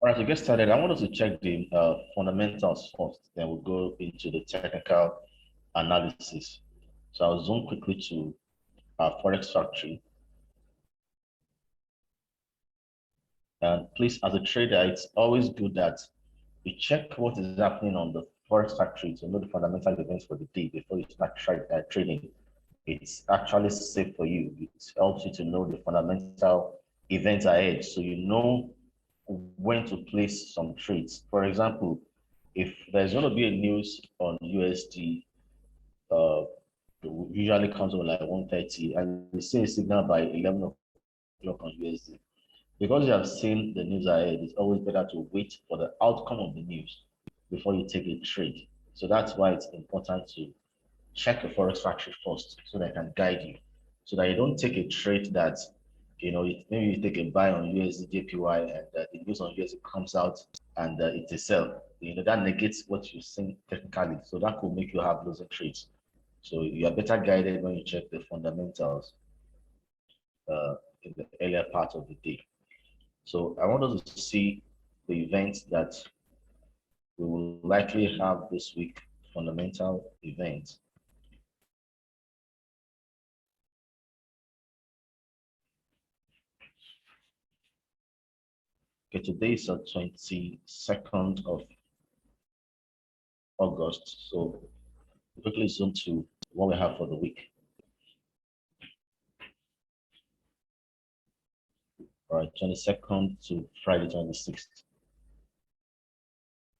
All right, to get started, I want us to check the fundamentals first, then we'll go into the technical analysis. So I'll zoom quickly to our Forex factory. And please, as a trader, it's always good that you check what is happening on the Forex factory to know the fundamental events for the day before you start trading. It's actually safe for you. It helps you to know the fundamental events ahead, so you know when to place some trades. For example, if there's going to be a news on USD, usually comes on like 1:30, and you see a signal by 11 o'clock on USD. Because you have seen the news ahead, it's always better to wait for the outcome of the news before you take a trade. So that's why it's important to check the Forex factory first so that it can guide you, so that you don't take a trade that, maybe you take a buy on USD Jpy and the news on USD comes out and it's a sell. That negates what you've seen technically. So that could make you have losing trades. So you are better guided when you check the fundamentals in the earlier part of the day. So I want us to see the events that we will likely have this week, fundamental events. Okay, today is the 22nd of August. So quickly zoom to what we have for the week. All right, 22nd to Friday 26th.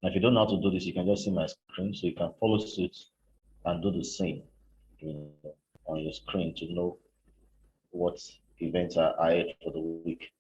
Now, if you don't know how to do this, you can just see my screen, so you can follow suit and do the same on your screen to know what events are ahead for the week.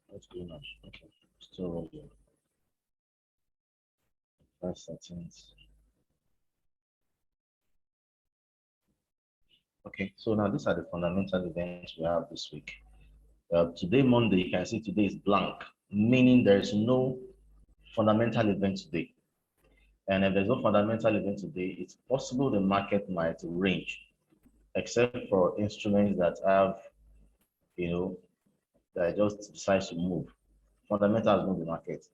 What's going on? Okay, still rolling. That's settings. Okay, so now these are the fundamental events we have this week. Today, Monday, you can see today is blank, meaning there is no fundamental event today. And if there's no fundamental event today, it's possible the market might range, except for instruments that have, that just decides to move. Fundamentals move the market.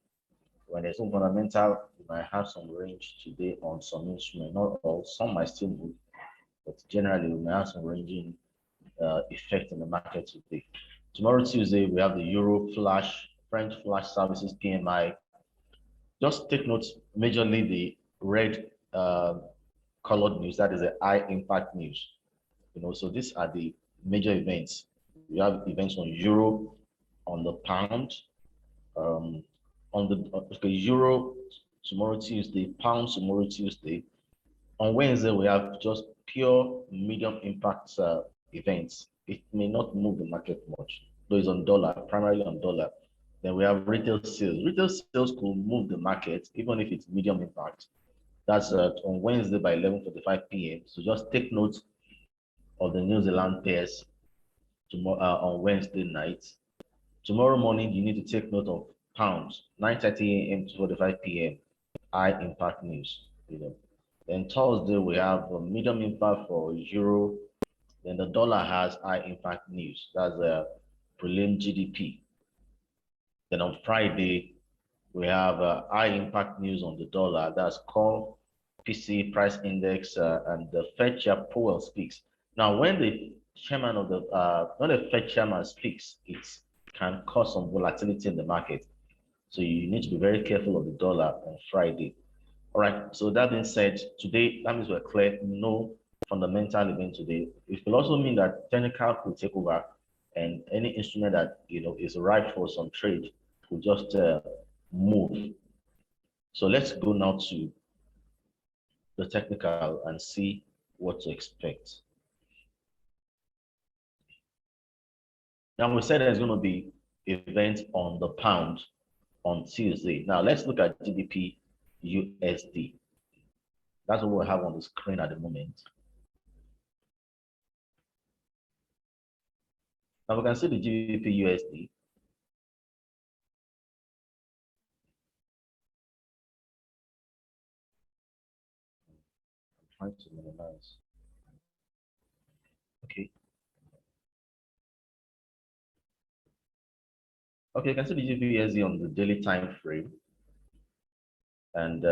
When there's no fundamental, you might have some range today on some instrument. Not all, some might still move, but generally we might have some ranging effect in the market today. Tomorrow, Tuesday, we have the Euro Flash, French Flash Services PMI. Just take note, majorly the red colored news, that is the high impact news. So these are the major events. We have events on Euro, on the pound, on the Euro tomorrow Tuesday, pound tomorrow Tuesday. On Wednesday, we have just pure medium impact events. It may not move the market much, though it's on dollar, primarily on dollar. Then we have retail sales. Retail sales could move the market, even if it's medium impact. That's on Wednesday by 11:45 p.m. So just take note of the New Zealand pairs tomorrow on Wednesday night. Tomorrow morning, you need to take note of pounds, 9:30 a.m. to 45 p.m. High impact news. Then Thursday, we have a medium impact for Euro. Then the dollar has high impact news. That's a prelim GDP. Then on Friday, we have high impact news on the dollar. That's core PCE price index and the Fed chair Powell speaks. Now, when the chairman of when the Fed chairman speaks, it can cause some volatility in the market. So you need to be very careful of the dollar on Friday. All right, so that being said, today, that means we're clear, no fundamental event today. It will also mean that technical will take over and any instrument that is ripe for some trade will just move. So let's go now to the technical and see what to expect. Now we said there's going to be event on the pound on Tuesday. Now let's look at GBP USD. That's what we have on the screen at the moment. Now we can see the GBP USD. I'm trying to minimize. Okay. Okay, you can see the GBP USD on the daily time frame. And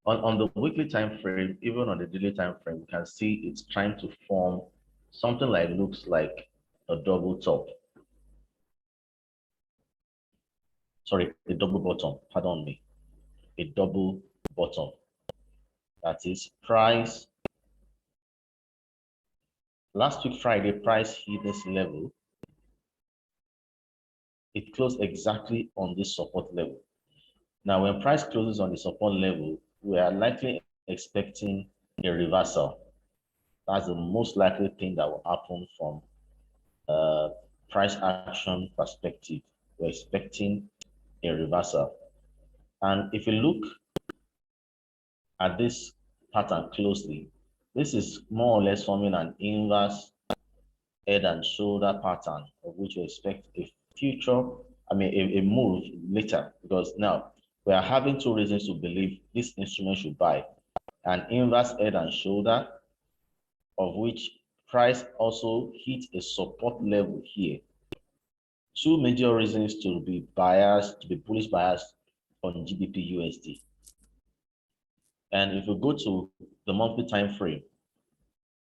on the weekly time frame, even on the daily time frame, we can see it's trying to form something like looks like a double top. Sorry, a double bottom, pardon me. A double bottom. That is price. Last week, Friday, price hit this level. It closed exactly on this support level. Now, when price closes on the support level, we are likely expecting a reversal. That's the most likely thing that will happen from price action perspective. We're expecting a reversal. And if you look at this pattern closely, this is more or less forming an inverse head and shoulder pattern of which we expect a future, a move later, because now we are having two reasons to believe this instrument should buy. An inverse head and shoulder, of which price also hit a support level here. Two major reasons to be biased, to be bullish biased on GBP USD. And if we go to the monthly time frame,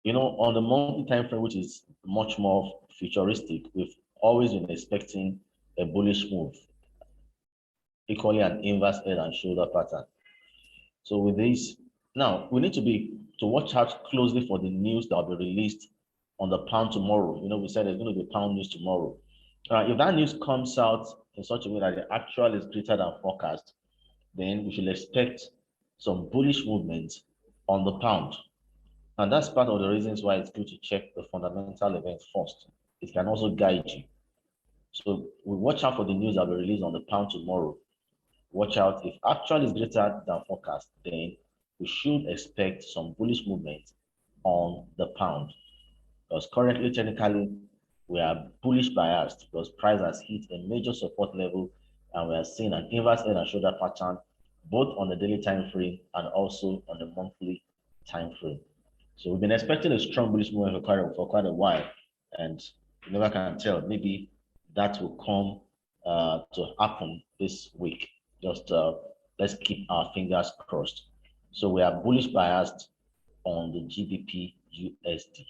on the monthly time frame, which is much more futuristic, we've always been expecting a bullish move, equally an inverse head and shoulder pattern. So with this, now we need to watch out closely for the news that will be released on the pound tomorrow. We said there's going to be pound news tomorrow. If that news comes out in such a way that the actual is greater than forecast, then we should expect some bullish movement on the pound. And that's part of the reasons why it's good to check the fundamental events first. It can also guide you. So we watch out for the news that will be released on the pound tomorrow. Watch out, if actual is greater than forecast, then we should expect some bullish movement on the pound. Because currently, technically, we are bullish biased because price has hit a major support level and we are seeing an inverse head and shoulder pattern both on the daily time frame and also on the monthly time frame. So we've been expecting a strong bullish movement for quite a while, and you never can tell. Maybe that will come to happen this week. Just let's keep our fingers crossed. So we are bullish biased on the GBP USD.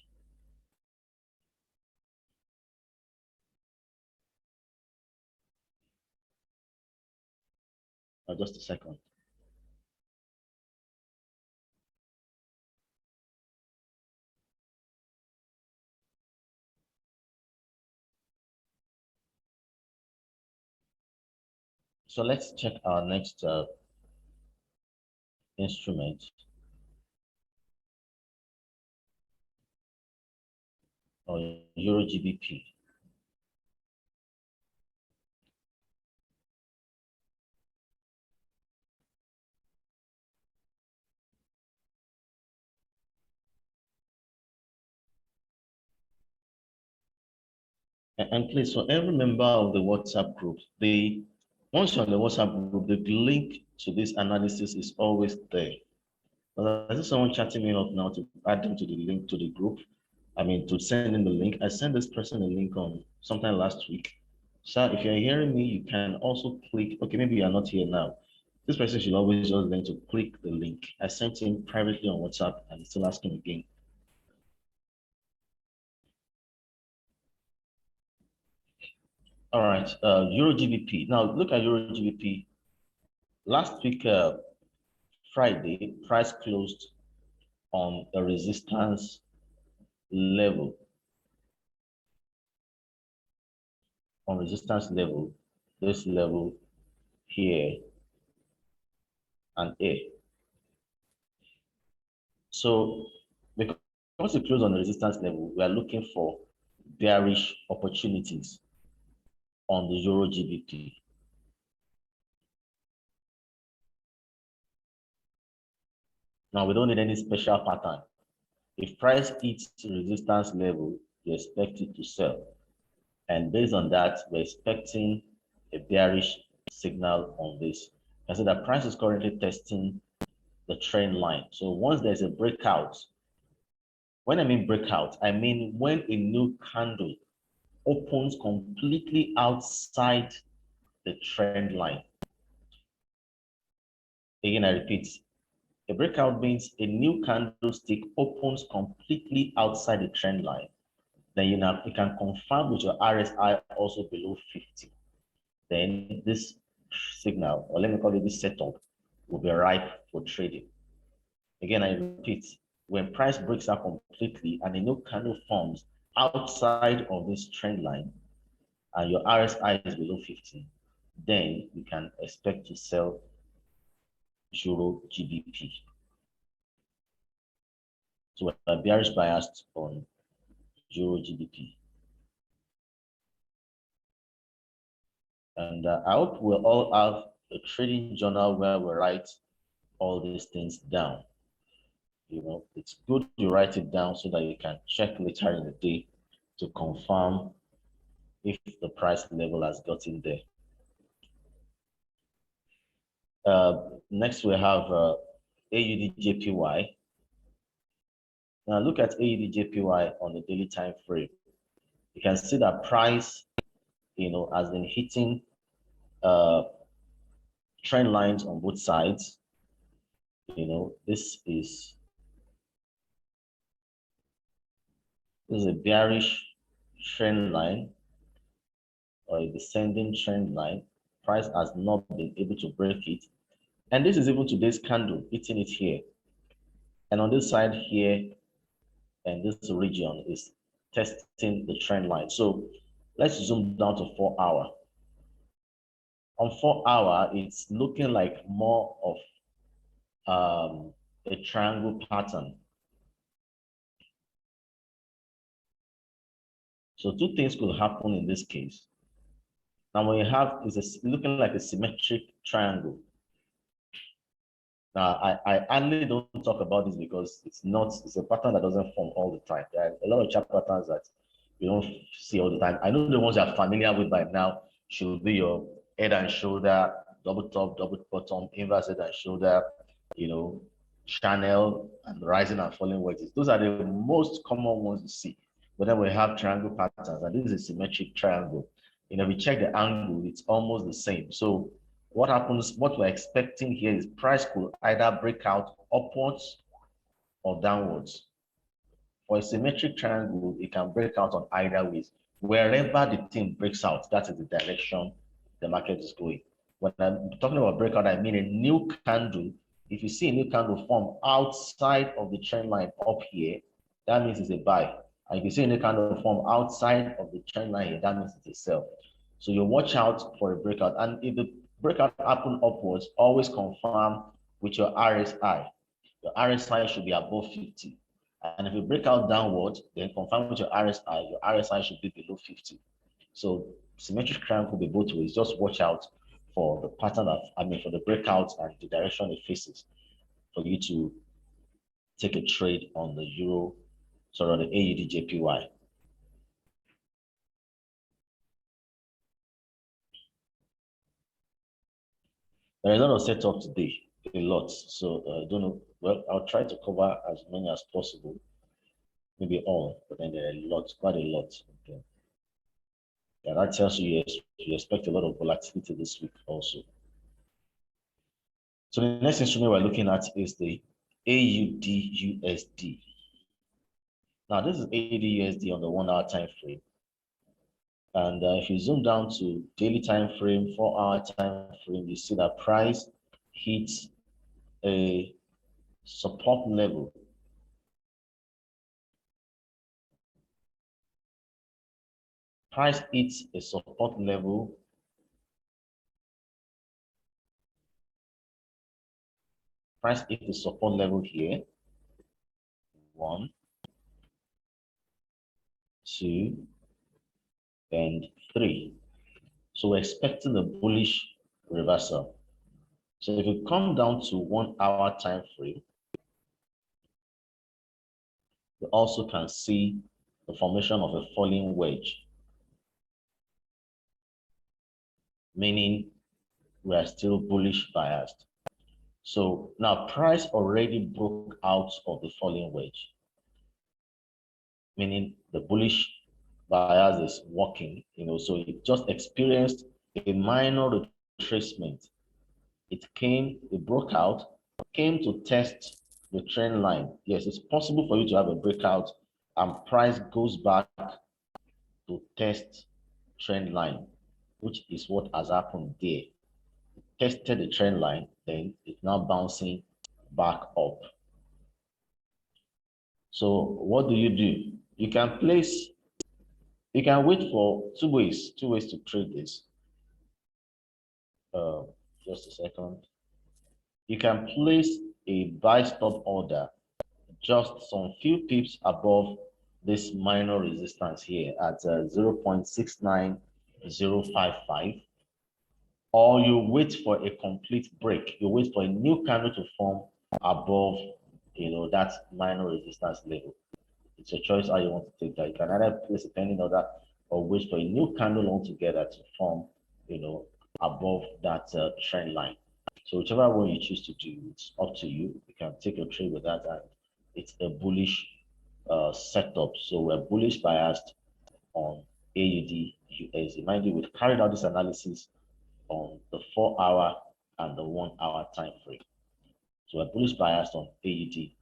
Just a second. So let's check our next instrument. Or Eurogbp. And please, for every member of the WhatsApp group, once you're on the WhatsApp group, the link to this analysis is always there. I see someone chatting me up now to add them to the link to the group. To send in the link. I sent this person a link on sometime last week. So if you're hearing me, you can also click. Okay, maybe you're not here now. This person should always just learn to click the link. I sent him privately on WhatsApp and he's still asking again. All right, Eurogbp. Now look at Eurogbp. Last week, Friday, price closed on a resistance level. on resistance level, this level here, and A. So because we close on the resistance level, we are looking for bearish opportunities on the Eurogbp. Now we don't need any special pattern. If price hits resistance level, you expect it to sell. And based on that, we're expecting a bearish signal on this. I said that price is currently testing the trend line. So once there's a breakout, when I mean breakout, I mean when a new candle opens completely outside the trend line. Again, I repeat, a breakout means a new candlestick opens completely outside the trend line. Then you can confirm with your RSI also below 50. Then this signal, or let me call it this setup, will be ripe for trading. Again, I repeat, when price breaks out completely and a new candle forms outside of this trend line and your RSI is below 50, then you can expect to sell Eurogbp. So we're bearish biased on Eurogbp. And I hope we'll all have a trading journal where we write all these things down. You know, it's good you write it down so that you can check later in the day to confirm if the price level has gotten there. Next we have Aud Jpy. Now look at Aud Jpy on the daily time frame. You can see that price, you know, has been hitting trend lines on both sides. You know, this is a bearish trend line or a descending trend line. Price has not been able to break it. And this is even today's candle, hitting it here. And on this side here, and this region is testing the trend line. So let's zoom down to 4 hour. On 4 hour, it's looking like more of a triangle pattern. So two things could happen in this case. Now what you have is looking like a symmetric triangle. Now I only don't talk about this because it's a pattern that doesn't form all the time. There are a lot of chart patterns that you don't see all the time. I know the ones you're familiar with by now should be your head and shoulder, double top, double bottom, inverse head and shoulder, you know, channel and rising and falling wedges. Those are the most common ones you see. But then we have triangle patterns, and this is a symmetric triangle. You know, we check the angle, it's almost the same. So what happens, what we're expecting here is price could either break out upwards or downwards. For a symmetric triangle, it can break out on either ways. Wherever the thing breaks out, that is the direction the market is going. When I'm talking about breakout, I mean a new candle. If you see a new candle form outside of the trend line up here, that means it's a buy. And if you see a new candle form outside of the trend line here, that means it's a sell. So you watch out for a breakout. And if the breakout happen upwards, always confirm with your RSI. Your RSI should be above 50. And if you break out downwards, then confirm with your RSI should be below 50. So symmetric triangle could be both ways. Just watch out for the pattern of, for the breakout and the direction it faces for you to take a trade on the the Aud Jpy. There is a lot of setup today, a lot. So I don't know. Well, I'll try to cover as many as possible. Maybe all, but then there are a lot, quite a lot. Okay. Yeah, that tells you you expect a lot of volatility this week also. So the next instrument we're looking at is the Aud USD. Now this is Aud USD on the 1 hour time frame. And if you zoom down to daily time frame, 4 hour time frame, you see that price hits a support level. price hits a support level. Price hits the support level here. 1, 2, and 3. So we're expecting a bullish reversal. So if you come down to 1 hour time frame, you also can see the formation of a falling wedge, meaning we are still bullish biased. So now price already broke out of the falling wedge, meaning the bullish bias is working, so it just experienced a minor retracement. It broke out, came to test the trend line. Yes, it's possible for you to have a breakout and price goes back to test trend line, which is what has happened there. It tested the trend line, then it's now bouncing back up. So what do? You can wait for two ways to trade this. Just a second. You can place a buy stop order just some few pips above this minor resistance here at 0.69055, or you wait for a complete break. You wait for a new candle to form above, that minor resistance level. It's a choice how you want to take that. You can either place a pending order or wait for a new candle altogether to form, above that trend line. So whichever one you choose to do, it's up to you. You can take a trade with that, and it's a bullish setup. So we're bullish biased on AUD USD. Mind you, we've carried out this analysis on the 4-hour and the 1-hour time frame. So we're bullish biased on AUD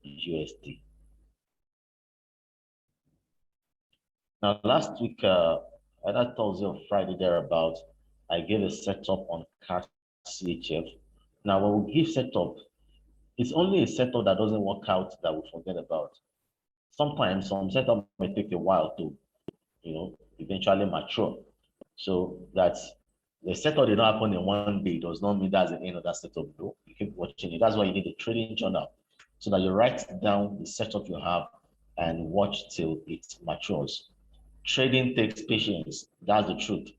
USD. Now, last week, either Thursday or Friday thereabout, I gave a setup on Chf. Now, when we give setup, it's only a setup that doesn't work out that we forget about. Sometimes some setup may take a while to, eventually mature. So that's the setup did not happen in one day does not mean that's the end of that setup. No, you keep watching it. That's why you need a trading journal, so that you write down the setup you have and watch till it matures. Trading takes patience. That's the truth.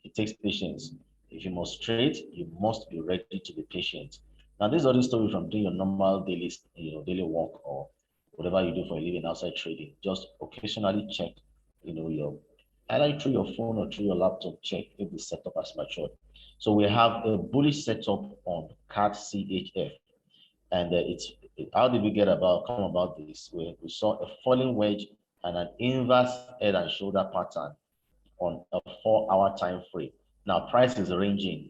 It takes patience. If you must trade, you must be ready to be patient. Now, this is all the story from doing your normal daily, daily work or whatever you do for a living outside trading. Just occasionally check, your either through your phone or through your laptop, check if the setup has matured. So we have a bullish setup on CAD CHF, and how did we come about this? We saw a falling wedge and an inverse head and shoulder pattern on a 4-hour time frame. Now, price is ranging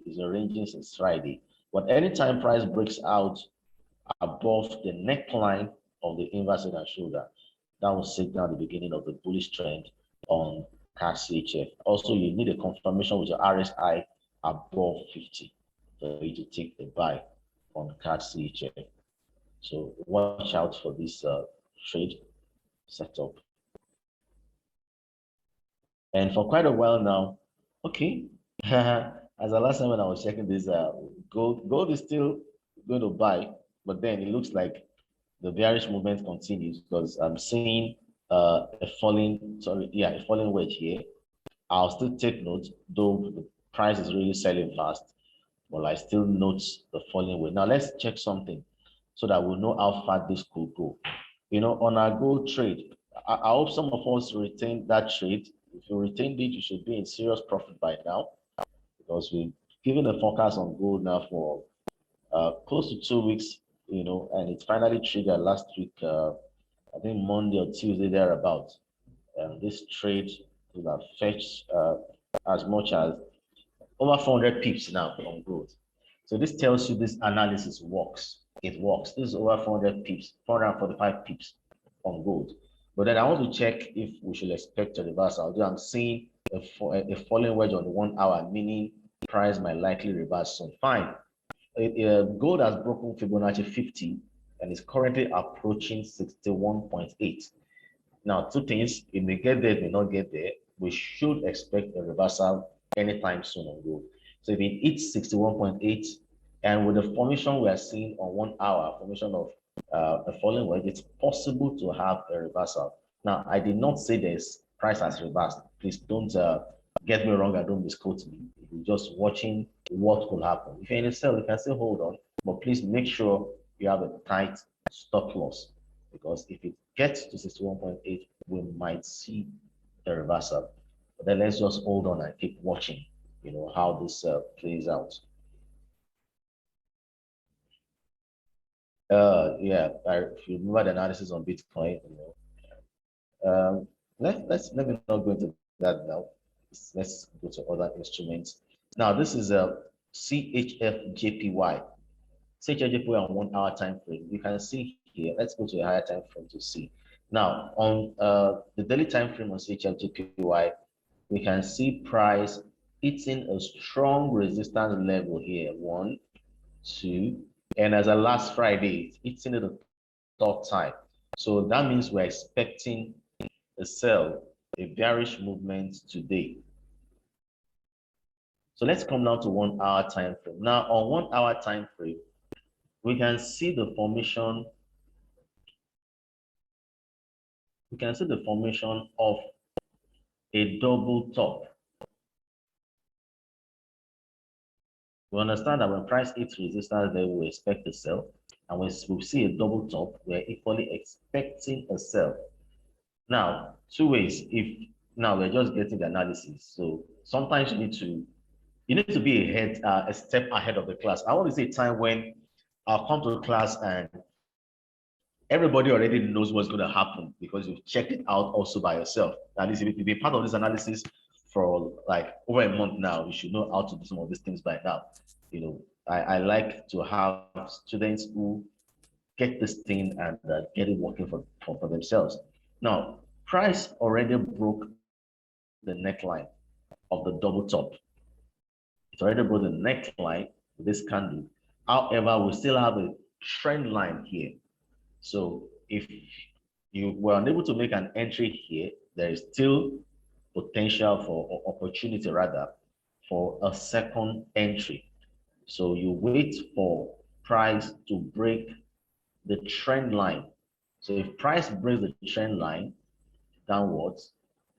since Friday, but anytime price breaks out above the neckline of the inverse head and shoulder, that will signal the beginning of the bullish trend on CAD CHF. Also, you need a confirmation with your RSI above 50 for you to take the buy on CAD CHF. So watch out for this trade setup. And for quite a while now, okay, as the last time when I was checking this, gold is still going to buy, but then it looks like the bearish movement continues because I'm seeing a falling wedge here. I'll still take note, though the price is really selling fast, but I still note the falling wedge. Now let's check something so that we'll know how far this could go. On our gold trade, I hope some of us retain that trade. If you retained it, you should be in serious profit by now, because we've given a forecast on gold now for close to 2 weeks, and it finally triggered last week, I think Monday or Tuesday thereabout. This trade will have fetched as much as over 400 pips now on gold. So this tells you this analysis works. It works. This is over 400 pips, 445 pips on gold. But then I want to check if we should expect a reversal. I'm seeing a falling wedge on the 1 hour, meaning price might likely reverse soon. Fine. Gold has broken Fibonacci 50 and is currently approaching 61.8. Now, two things, it may get there, it may not get there. we should expect a reversal anytime soon on gold. So if it hits 61.8, and with the formation we are seeing on 1 hour, formation of a falling wedge, it's possible to have a reversal. Now, I did not say this price has reversed. Please don't get me wrong and don't misquote me. You're just watching what will happen. If you're in a sell, you can still hold on, but please make sure you have a tight stop loss, because if it gets to 61.8, we might see a reversal. But then let's just hold on and keep watching, how this plays out. Yeah, if you remember the analysis on Bitcoin, let me not go into that now. Let's go to other instruments. Now, this is a CHF Jpy. CHF Jpy on 1 hour time frame. You can see here. Let's go to a higher time frame to see. Now, on the daily time frame on CHF Jpy, we can see price hitting a strong resistance level here. 1, 2, and as a last Friday, it's hitting the third time. So that means we're expecting a sell, a bearish movement today. So let's come down to 1 hour time frame. Now on 1 hour time frame, we can see the formation. We can see the formation of a double top. We understand that when price hits resistance, then we expect a sell, and when we see a double top, we're equally expecting a sell. Now, two ways. If now we're just getting the analysis, so sometimes you need to be a step ahead of the class. I want to say a time when I'll come to class and everybody already knows what's going to happen because you've checked it out also by yourself. That is, if you be part of this analysis for like over a month now, you should know how to do some of these things by now. I like to have students who get this thing and get it working for themselves. Now, price already broke the neckline of the double top. It's already broke the neckline with this candle. However, we still have a trend line here. So if you were unable to make an entry here, there is still potential for opportunity rather for a second entry. So you wait for price to break the trend line. So if price breaks the trend line downwards,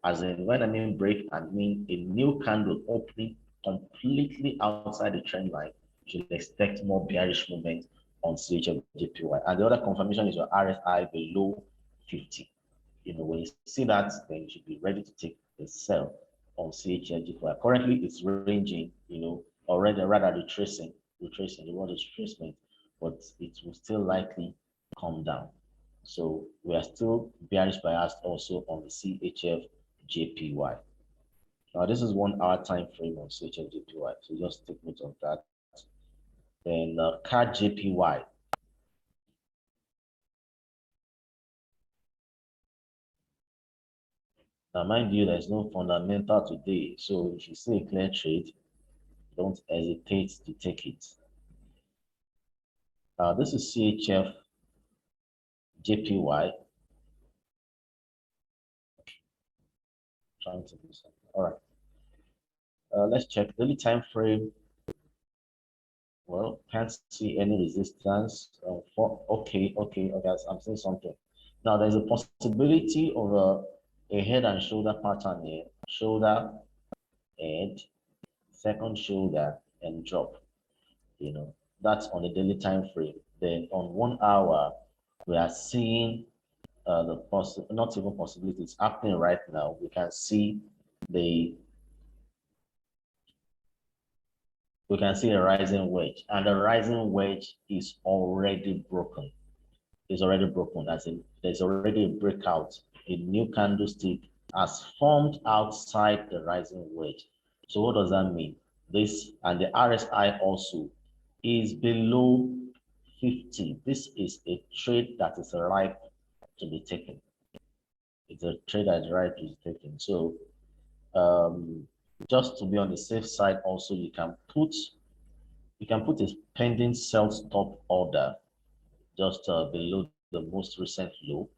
as in when I mean break, I mean a new candle opening completely outside the trend line, you should expect more bearish movement on CHF Jpy. And the other confirmation is your RSI below 50. When you see that, then you should be ready to take a sell on CHF Jpy. Currently, it's ranging, already rather retracing, the word is retracement, but it will still likely come down. So we are still bearish biased also on the CHF Jpy. Now this is 1 hour time frame on CHF Jpy, so just take note of that. Then Aud Jpy. Now mind you, there's no fundamental today, so if you see a clear trade, don't hesitate to take it. This is CHF Jpy. Trying to do something. All right. Let's check daily time frame. Well, can't see any resistance. Okay, I'm seeing something. Now there's a possibility of a head and shoulder pattern here. Shoulder, head, second shoulder, and drop. That's on the daily time frame. Then on 1 hour, we are seeing not even possibilities happening right now. We can see a rising wedge, and the rising wedge is already broken. It's already broken, as in there's already a breakout. A new candlestick has formed outside the rising wedge. So what does that mean? This and the RSI also is below 50. This is a trade that is ripe to be taken. It's a trade that is ripe to be taken. So just to be on the safe side, also you can put a pending sell stop order just below the most recent low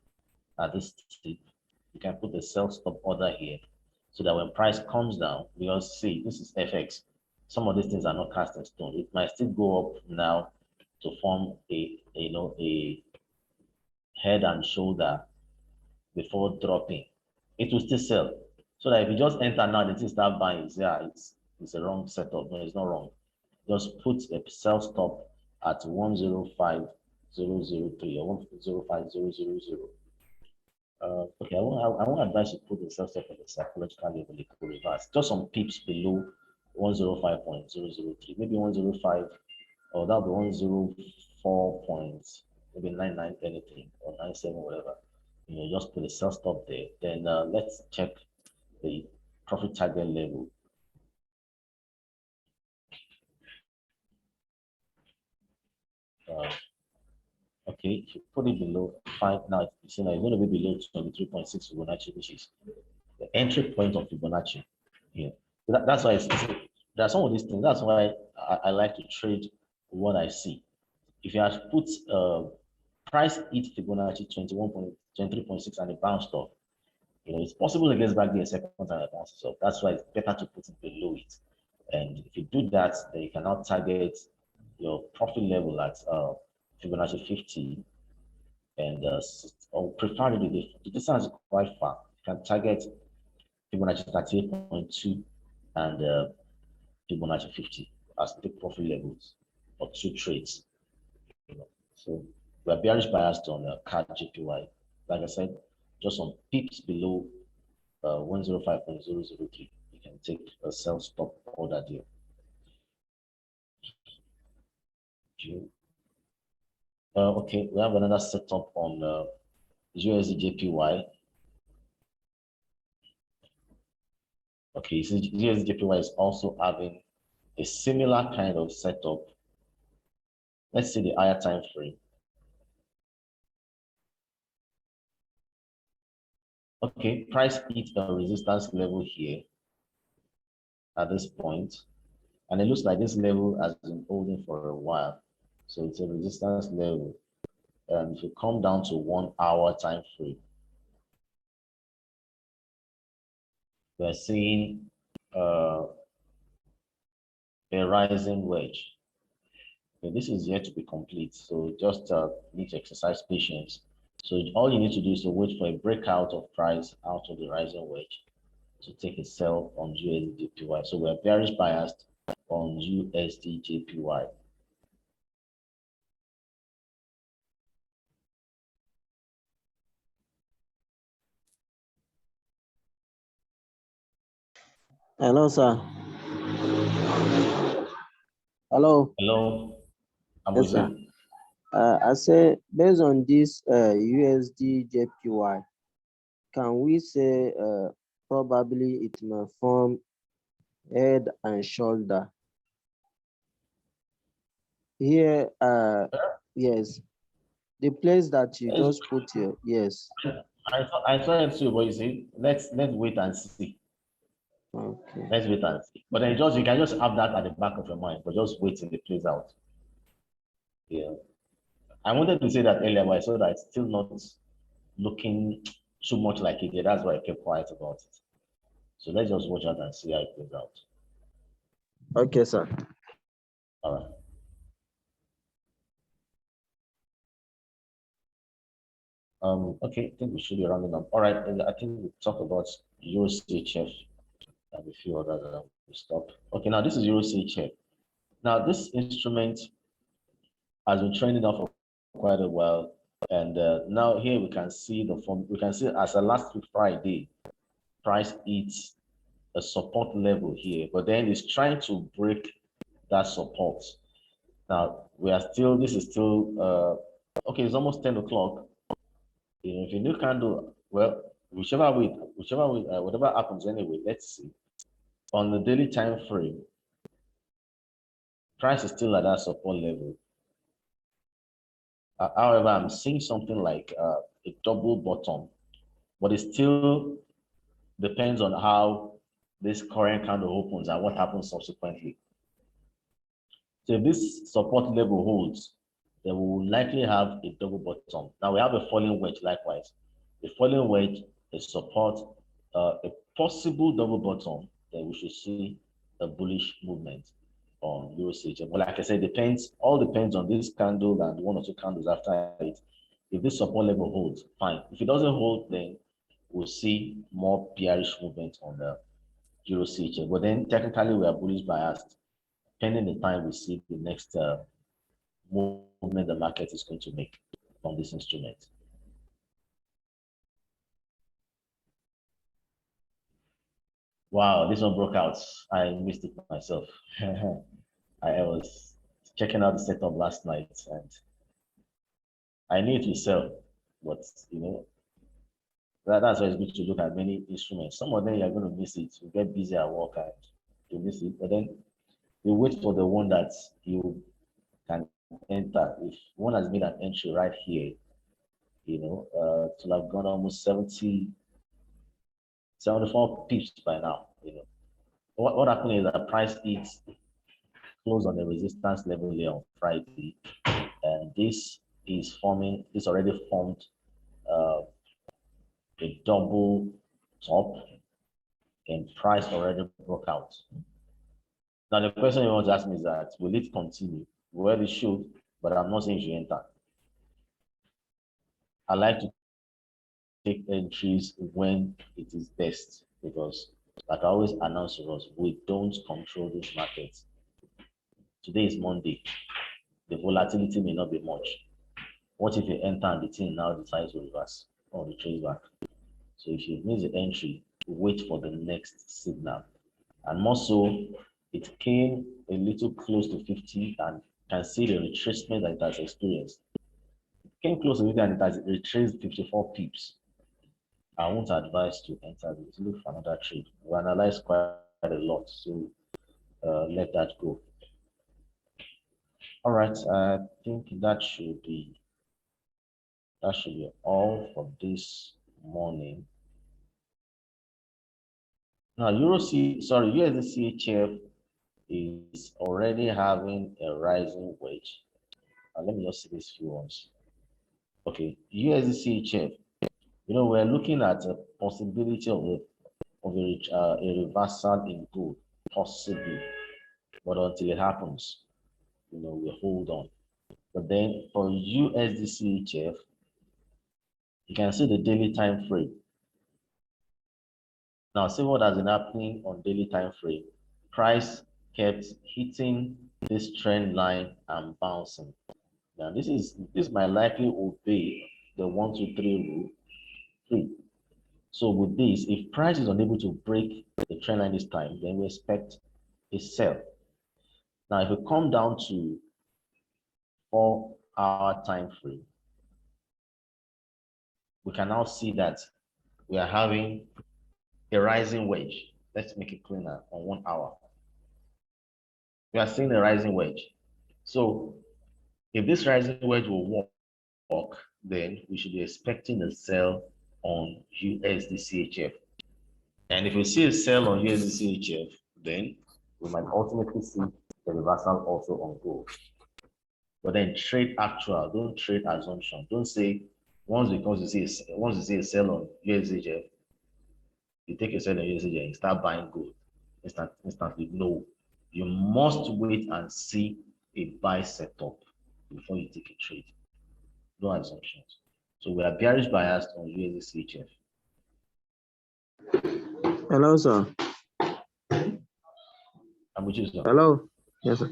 at this tip. You can put a sell stop order here. so that when price comes down, because see, this is FX. Some of these things are not cast in stone. It might still go up now to form a head and shoulder before dropping. It will still sell. So that if you just enter now, the thing start buying, it's a wrong setup. No, it's not wrong. Just put a sell stop at 105,003 or 105,000. Okay, I won't advise you put the sell stop at the psychological level. It could reverse just some pips below 105.003, maybe 105, or that'll be 104 points, maybe 99 anything or 97 whatever. Just put a sell stop there. Then let's check the profit target level. Okay, if you put it below 5 now, you see now it's going to be below 23.6 Fibonacci, which is the entry point of Fibonacci. Yeah, that's why there are some of these things. That's why I like to trade what I see. If you have put price hit Fibonacci 23.6 and it bounced off, it's possible it gets back there a second time it bounces off. That's why it's better to put it below it. And if you do that, then you can now target your profit level at Fibonacci 50, and or preferably the distance is quite far. You can target Fibonacci 38.2 and Fibonacci 50 as the profit levels for 2 trades. So we're bearish biased on Aud Jpy. Like I said, just some pips below 105.003. You can take a sell stop order deal. Okay, we have another setup on USD Jpy. Okay, so USD Jpy is also having a similar kind of setup. Let's see the higher time frame. Okay, price hit a resistance level here at this point, and it looks like this level has been holding for a while. So it's a resistance level. And if you come down to 1 hour time frame, we're seeing a rising wedge. Okay, this is yet to be complete, so just need to exercise patience. So all you need to do is to wait for a breakout of price out of the rising wedge to take a sell on USD Jpy. So we're bearish biased on USD Jpy. Hello, sir. Hello. Hello, I'm Yes, with sir. you. I say based on this USD JPY, can we say probably it may form head and shoulder? Here, yes, the place that you just put here, yes. I saw it too, but you see, let's wait and see. Okay. Let's wait and see. But then you can just have that at the back of your mind, but just wait till it plays out. Yeah. I wanted to say that earlier, but I saw that it's still not looking too much like it did. That's why I kept quiet about it. So let's just watch out and see how it plays out. Okay, sir. All right. Okay, I think we should be rounding up. All right, I think we talked about Euro CHF and a few others that we stop. Okay, now this is Euro CHF. Now this instrument has been trending off for quite a while, and now here we can see the form. We can see as a last week Friday, price hits a support level here, but then it's trying to break that support. Now we are still. This is still okay. It's almost 10 o'clock. If you new candle, well, whatever happens anyway, let's see. On the daily time frame, price is still at that support level. However, I'm seeing something like a double bottom, but it still depends on how this current candle opens and what happens subsequently. So if this support level holds, then we will likely have a double bottom. Now we have a falling wedge likewise. The falling wedge is support, a possible double bottom, then we should see a bullish movement on Euro CHF. But like I said, all depends on this candle and one or two candles after it. If this support level holds, fine. If it doesn't hold, then we'll see more bearish movement on the Euro CHF. But then technically we are bullish biased, depending the time we see the next movement the market is going to make on this instrument. Wow, this one broke out. I missed it myself. I was checking out the setup last night and I knew it would sell, but that's why it's good to look at many instruments. Some of them you're going to miss it. You get busy at work and you miss it, but then you wait for the one that you can enter. If one has made an entry right here, to have gone almost 74 pips by now. What happened is that price hits close on the resistance level here on Friday, and this already formed a double top, and price already broke out. Now the question you want to ask me is that will it continue? Well, it should, but I'm not saying you enter. I like to take entries when it is best, because like I always announce to us, we don't control this market. Today is Monday. The volatility may not be much. What if you enter and the thing now decides to reverse or retrace back? So if you miss the entry, wait for the next signal. And more so, it came a little close to 50 and can see the retracement that it has experienced. It came close to 50 and it has retraced 54 pips. I won't advise to enter this. Look for another trade. We analyze quite a lot, so let that go. All right, I think that should be all for this morning. Now, USD CHF is already having a rising wedge. Let me just see these few ones. Okay, USD CHF. We're looking at a possibility of a reversal in gold, possibly, but until it happens, we hold on. But then for USD CHF, you can see the daily time frame. Now, see what has been happening on daily time frame. Price kept hitting this trend line and bouncing. Now, this might likely obey the 1, 2, 3 rule. So with this, if price is unable to break the trend line this time, then we expect a sell. Now, if we come down to 4-hour time frame, we can now see that we are having a rising wedge. Let's make it cleaner on 1 hour. We are seeing a rising wedge. So if this rising wedge will work, then we should be expecting a sell on USD CHF. And if we see a sell on USD CHF, then we might ultimately see the reversal also on gold. But then trade actual, don't trade assumption. Don't say once you see a sell on USD, you take a sell on USD and start buying gold instantly. No, you must wait and see a buy setup before you take a trade. No assumptions. So we are bearish biased on USD CHF. Hello, sir. I'm with you, sir. Hello. Yes, sir.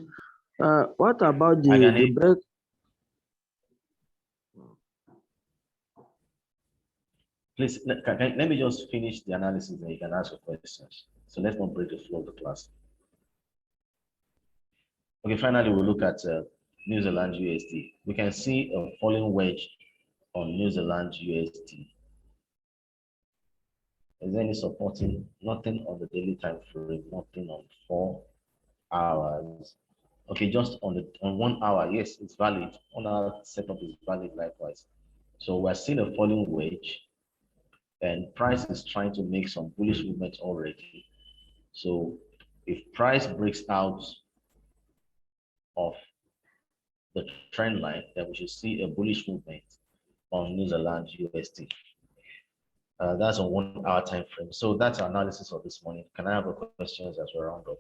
What about the break? Please, let me just finish the analysis and you can ask your questions. So let's not break the flow of the class. Okay, finally, we'll look at New Zealand USD. We can see a falling wedge on New Zealand USD. Is there any supporting? Nothing on the daily time frame, nothing on 4 hours. Okay, just on 1 hour, yes, it's valid. 1 hour setup is valid likewise. So we're seeing a falling wedge, and price is trying to make some bullish movement already. So if price breaks out of the trend line, then we should see a bullish movement on New Zealand USD. That's on 1 hour time frame. So that's our analysis of this morning. Can I have a questions as we round off?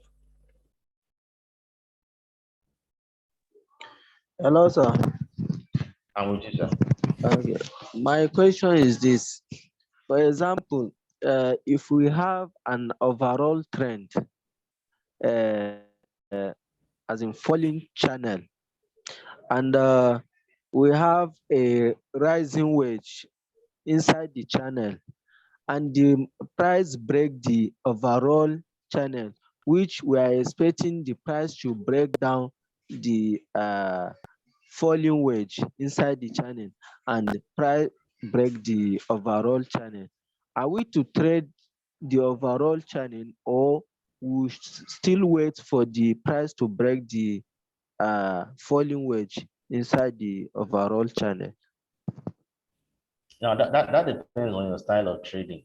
Hello, sir. I'm with you, sir. Okay. My question is this. For example, if we have an overall trend, uh, as in falling channel, and we have a rising wedge inside the channel, and the price break the overall channel, which we are expecting the price to break down the falling wedge inside the channel and price break the overall channel. Are we to trade the overall channel, or we still wait for the price to break the falling wedge inside the overall channel? Now that depends on your style of trading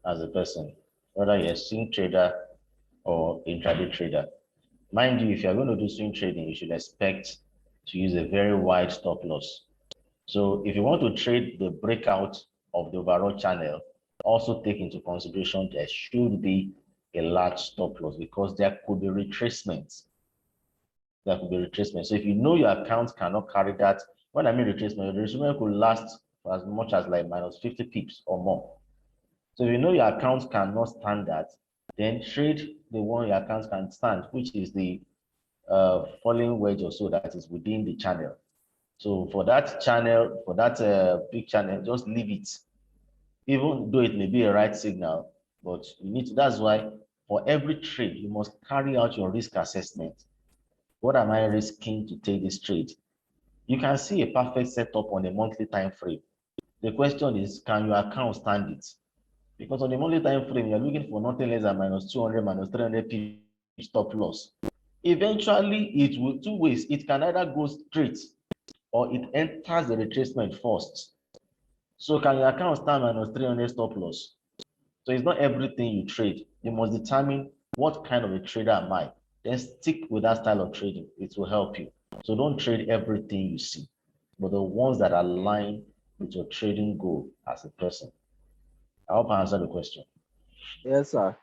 as a person, whether you're a swing trader or intraday trader. Mind you, if you're going to do swing trading, you should expect to use a very wide stop loss. So if you want to trade the breakout of the overall channel, also take into consideration there should be a large stop loss because there could be retracements. There could be retracement. So if you know your account cannot carry that, when I mean retracement, the retracement could last for as much as like minus 50 pips or more. So if you know your account cannot stand that, then trade the one your account can stand, which is the falling wedge or so that is within the channel. So for that channel, for that big channel, just leave it. Even though it may be a right signal, but you need to, that's why for every trade, you must carry out your risk assessment. What am I risking to take this trade? You can see a perfect setup on a monthly time frame. The question is, can your account stand it? Because on the monthly time frame, you're looking for nothing less than minus 200, minus 300 p stop loss. Eventually, it will two ways. It can either go straight or it enters the retracement first. So can your account stand minus 300 stop loss? So it's not everything you trade. You must determine what kind of a trader am I. Then stick with that style of trading. It will help you. So don't trade everything you see, but the ones that align with your trading goal as a person. I hope I answered the question. Yes, sir.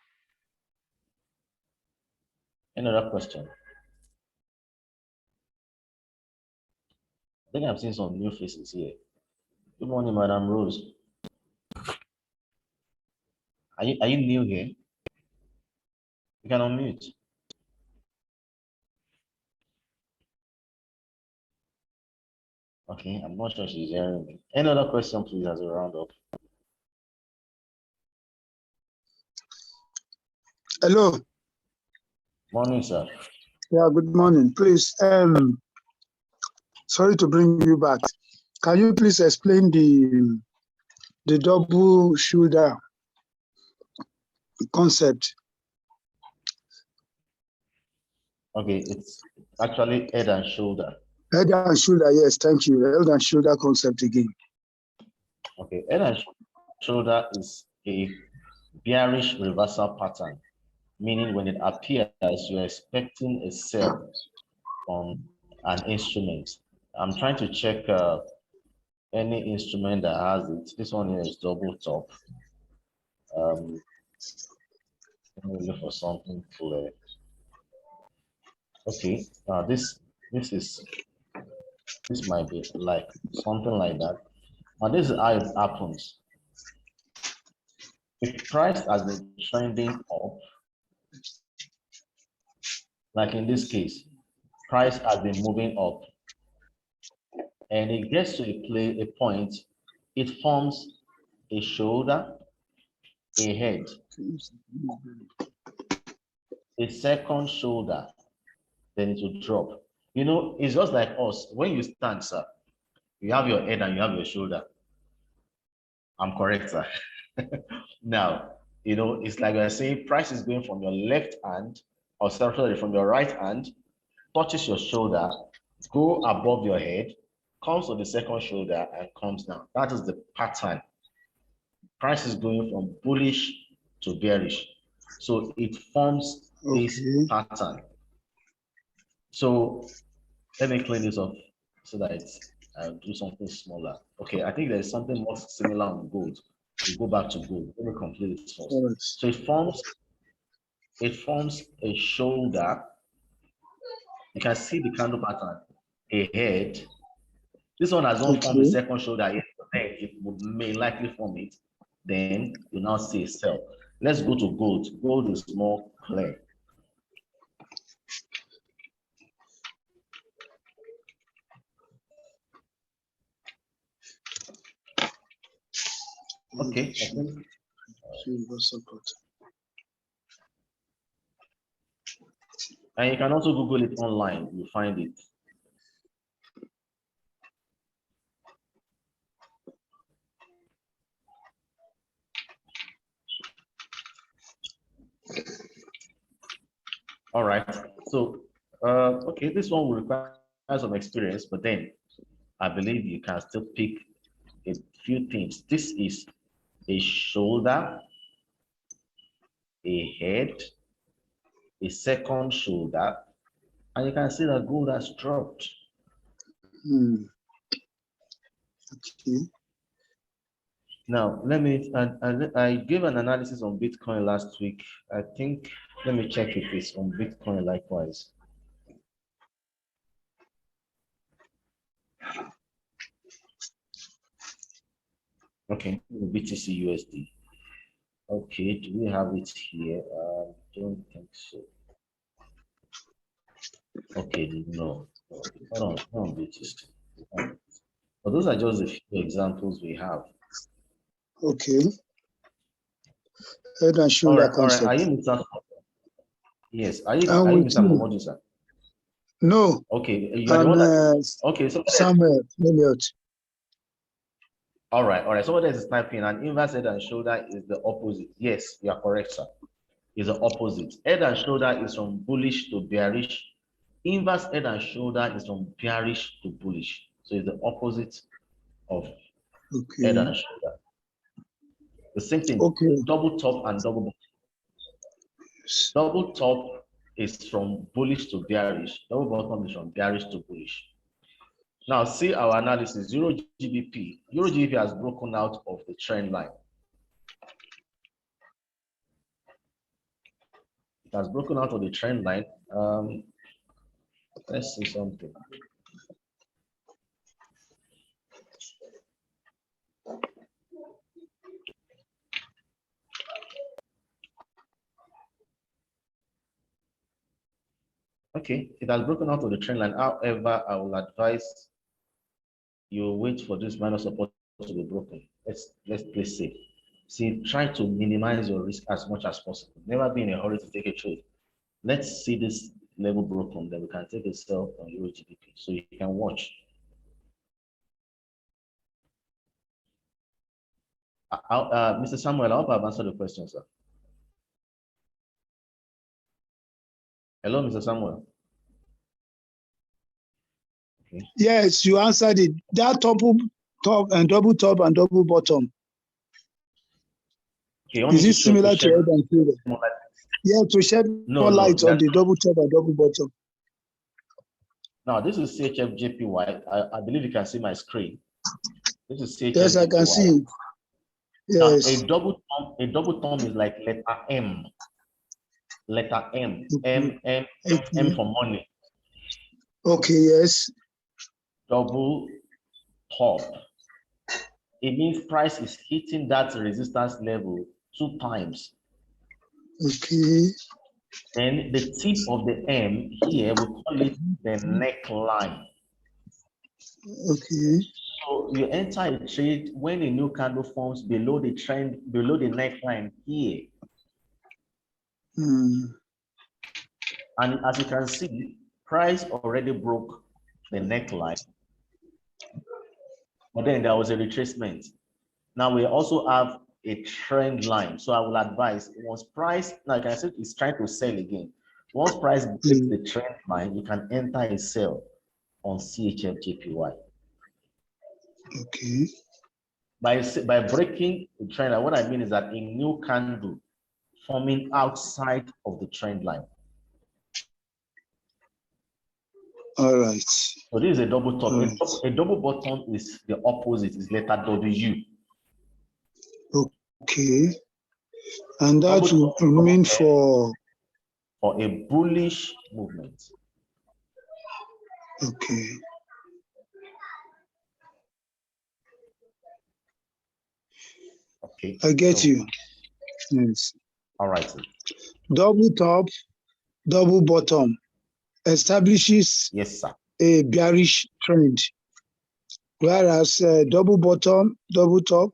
Any other question? I think I've seen some new faces here. Good morning, Madam Rose. Are you new here? You can unmute. Okay, I'm not sure she's hearing me. Any other question, please, as a roundup? Hello. Morning, sir. Yeah, good morning. Please, sorry to bring you back. Can you please explain the double shoulder concept? Okay, it's actually head and shoulder. Head and shoulder, yes, thank you. Head and shoulder concept again. Okay, head and shoulder is a bearish reversal pattern, meaning when it appears, you're expecting a sell on an instrument. I'm trying to check any instrument that has it. This one here is double top. Let me look for something clear. Okay, this might be like something like that. Now this is how it happens. If price has been trending up, like in this case, price has been moving up, and it gets to a point, it forms a shoulder, a head, a second shoulder, then it will drop. You know, it's just like us. When you stand, sir, you have your head and you have your shoulder. I'm correct, sir. Now, you know, it's like we're saying price is going from your left hand, or sorry, from your right hand, touches your shoulder, go above your head, comes to the second shoulder, and comes down. That is the pattern. Price is going from bullish to bearish. So it forms this pattern. So let me clean this up so that I'll do something smaller. Okay, I think there's something more similar on gold. we go back to gold. Let me complete this first. All right. So it forms a shoulder. You can see the candle pattern ahead. This one has not formed the second shoulder yet, but then it may likely form it. Then you now see a sell. Let's go to gold. Gold is more clear. Okay, I think. And you can also Google it online. You find it. All right. So, okay, this one will require some experience, but then I believe you can still pick a few things. This is a shoulder, a head, a second shoulder, and you can see that gold has dropped. Okay. Now, let me, I gave an analysis on Bitcoin last week. I think, let me check if it's on Bitcoin likewise. Okay, BTC USD. Okay, do we have it here? Don't think so. Okay, no. Hold on, BTC. But those are just a few examples we have. Okay. Head and shoulder concept. Are you Mr. Yes. Are you Mr. Momodu, sir? No. Okay. You are the one that, okay. So Samuel Elliott. All right. Somebody is typing an inverse head and shoulder is the opposite. Yes, you are correct, sir. Is the opposite. Head and shoulder is from bullish to bearish. Inverse head and shoulder is from bearish to bullish. So it's the opposite of head and shoulder. The same thing. Okay. Double top and double bottom. Double top is from bullish to bearish. Double bottom is from bearish to bullish. Now see our analysis. Eurogbp. Eurogbp has broken out of the trend line. It has broken out of the trend line. Let's see something. Okay, it has broken out of the trend line. However, I will advise you wait for this minor support to be broken. Let's play safe. See, try to minimize your risk as much as possible. Never be in a hurry to take a trade. Let's see this level broken, then we can take a sell on Eurogbp. So you can watch. Mr. Samuel, I hope I've answered the question, sir. Hello, Mr. Samuel. Okay. Yes, you answered it. That top and double top and double bottom. Okay, is it similar to head and shoulder? Yeah, to shed more light on the double top and double bottom. Now, this is Chf Jpy. I believe you can see my screen. This is Chf Yes, Jpy. I can see it. Yes. Now, a double thumb is like letter M. Letter M. Okay. M for money. Okay, yes. Double top. It means price is hitting that resistance level 2 times. Okay. Then the tip of the M here, we call it the neckline. Okay. So you enter a trade when a new candle forms below the trend, below the neckline here. And as you can see, price already broke the neckline. But then there was a retracement. Now we also have a trend line. So I will advise once price, like I said, is trying to sell again. Once price breaks the trend line, you can enter a sell on Chf Jpy. Okay. By breaking the trend line, what I mean is that a new candle forming outside of the trend line. All right. So this is a double top. Right. A double bottom is the opposite, is letter W. Okay. And that Double will top remain for a bullish movement. okay. Okay. I get you. Yes. All right. Double top, double bottom establishes Yes, sir. a bearish trend, whereas double bottom, double top,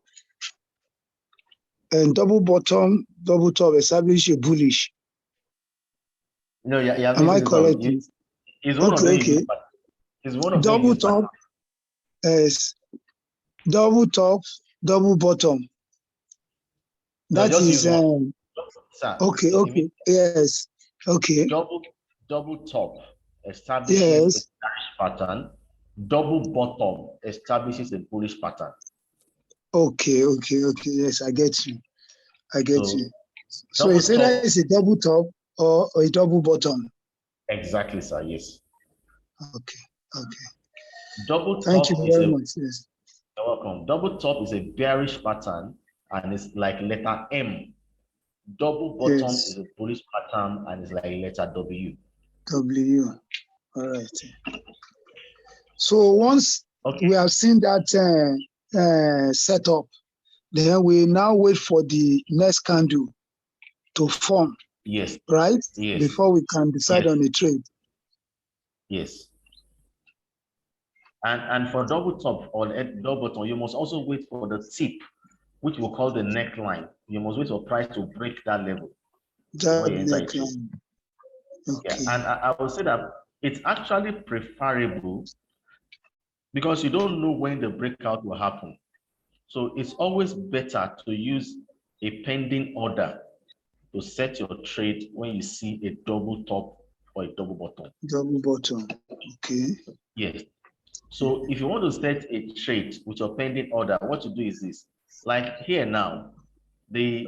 and double top establish a bullish. No, yeah, Am I missing it out. correct? It's one of Okay, them okay. It's one of them Double use pattern. top is double top, double bottom. No, That just is use one. Sir, okay, you mean okay, yes, okay, double top establishes a yes, bearish pattern. Double bottom establishes a bullish pattern. okay, yes, I get you. So So double it's either top, it's a double top or a double bottom. exactly, sir. Yes. Okay, okay. Double Thank you top is very a much. Yes. You're welcome. Double top is a bearish pattern and it's like letter M. Double bottom Yes. is a bullish pattern and it's like letter W. W. All right. So once Okay. we have seen that setup, then we now wait for the next candle to form, Yes. right? Yes. Before we can decide Yes. on a trade. Yes. And for double top or double bottom, you must also wait for the tip, which we'll call the neckline. You must wait for price to break that level before That you enter a trade. neckline. Yeah. Okay. And I will say that it's actually preferable because you don't know when the breakout will happen. So it's always better to use a pending order to set your trade when you see a double top or a double bottom. Double bottom. Okay. Yes. So if you want to set a trade with your pending order, what you do is this. Like here now, the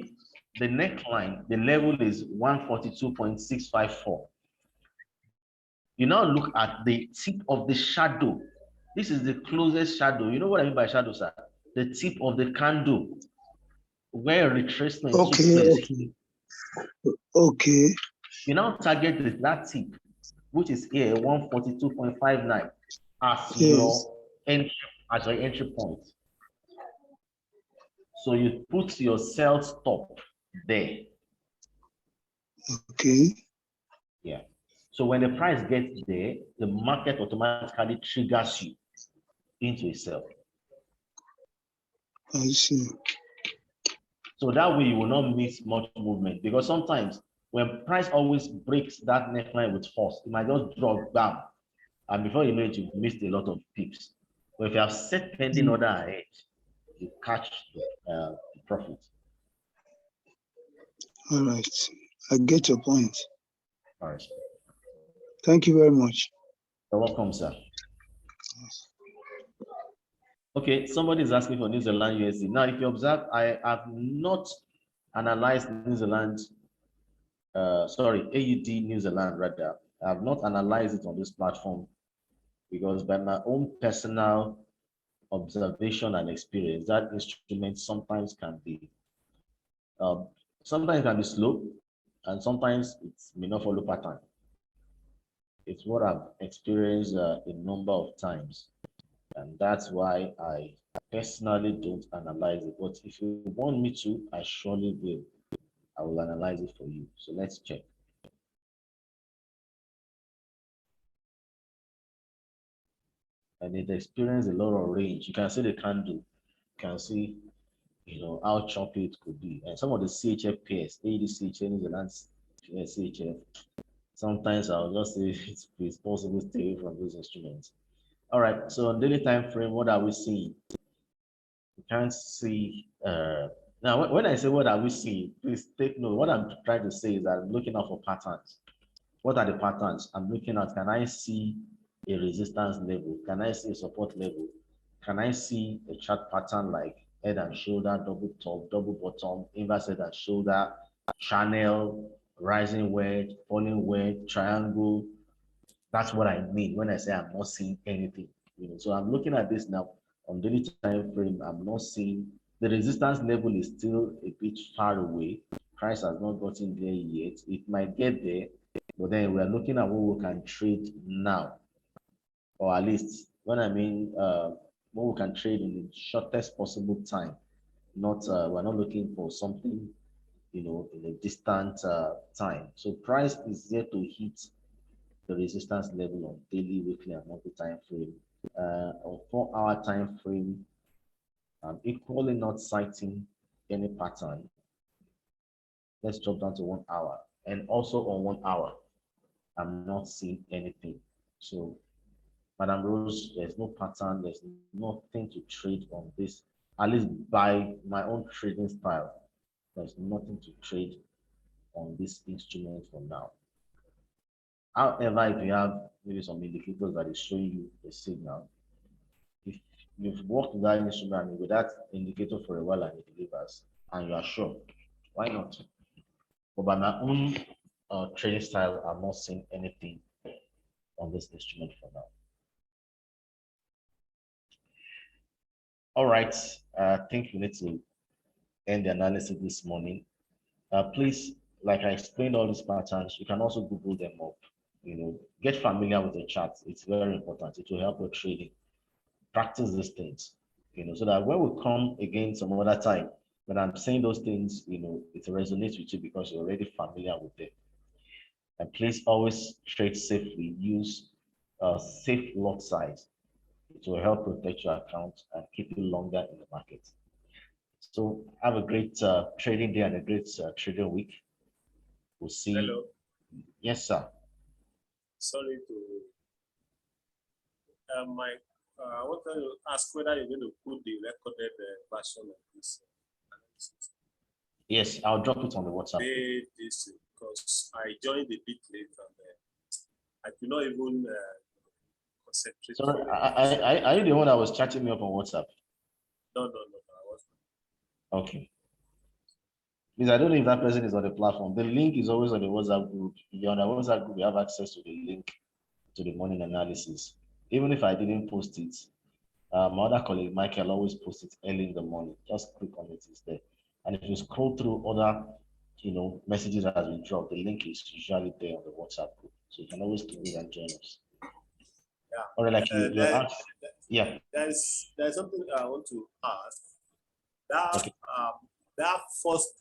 neckline, the level is 142.654. You now look at the tip of the shadow. This is the closest shadow. You know what I mean by shadow, sir? The tip of the candle where retracement took Okay. place. Okay. Okay. You now target that tip, which is here 142.59 as Yes. your entry point. So you put your sell stop there. Okay. Yeah. So when the price gets there, the market automatically triggers you into a sell. I see. So that way you will not miss much movement, because sometimes when price always breaks that neckline with force, it might just drop down. And before you know it, you've missed a lot of pips. But if you have set pending order ahead, you catch the profit. All right. I get your point. All right. Thank you very much. You're welcome, sir. Okay, somebody is asking for New Zealand USD. Now, if you observe, I have not analyzed New Zealand, AUD New Zealand rather. I have not analyzed it on this platform because by my own personal observation and experience, that instrument sometimes can be slow, and sometimes it may not follow pattern. It's what I've experienced a number of times, and that's why I personally don't analyze it. But if you want me to, I surely will. I will analyze it for you. So let's check. And it experienced a lot of range. You can see the candle. You can see, how choppy it could be. And some of the CHF pairs, ADCHF, New Zealand CHF, sometimes I'll just say it's possible to stay away from those instruments. All right, so on daily time frame, what are we seeing? You can't see. Now, when I say what are we seeing, please take note. What I'm trying to say is that I'm looking out for patterns. What are the patterns I'm looking at? Can I see a resistance level? Can I see a support level? Can I see a chart pattern like head and shoulder, double top, double bottom, inverse head and shoulder, channel, rising wedge, falling wedge, triangle? That's what I mean when I say I'm not seeing anything. So I'm looking at this now on daily time frame. I'm not seeing The resistance level is still a bit far away. Price has not gotten there yet. It might get there, but then we're looking at what we can trade now, or at least when I mean what we can trade in the shortest possible time. Not we're not looking for something, you know, in a distant time. So price is there to hit the resistance level on daily, weekly, and monthly time frame. On 4-hour time frame, I'm equally not citing any pattern. Let's drop down to 1 hour. And also on 1 hour, I'm not seeing anything. So, Madam Rose, there's no pattern, there's nothing to trade on this, at least by my own trading style. There's nothing to trade on this instrument for now. However, if you have maybe some indicators that is showing you the signal, if you've worked with that instrument and with that indicator for a while and it delivers, and you are sure, why not? But by my own trading style, I'm not seeing anything on this instrument for now. All right, I think we need to end the analysis this morning. Please, like I explained all these patterns, you can also Google them up. You know, get familiar with the charts. It's very important. It will help your trading. Practice these things, you know, so that when we come again some other time, when I'm saying those things, you know, it resonates with you because you're already familiar with them. And please always trade safely. Use a safe lot size. It will help protect your account and keep you longer in the market. So have a great trading day and a great trading week. We'll see. Hello. Yes, sir. Sorry to I want to ask whether you're going to put the recorded version of this analysis. Yes, I'll drop it on the WhatsApp. This because I joined a bit late and I do not even concentrate. Sorry, are you the one that was chatting me up on WhatsApp? No, I wasn't. Okay. Because I don't know if that person is on the platform. The link is always on the WhatsApp group. If you're on the WhatsApp group, you have access to the link to the morning analysis. Even if I didn't post it, my other colleague Michael always posts it early in the morning. Just click on it, it's there. And if you scroll through other, you know, messages that has been dropped, the link is usually there on the WhatsApp group. So you can always click it and join us. Yeah. Or like you asked. Yeah. There's something I want to ask. That Okay. That first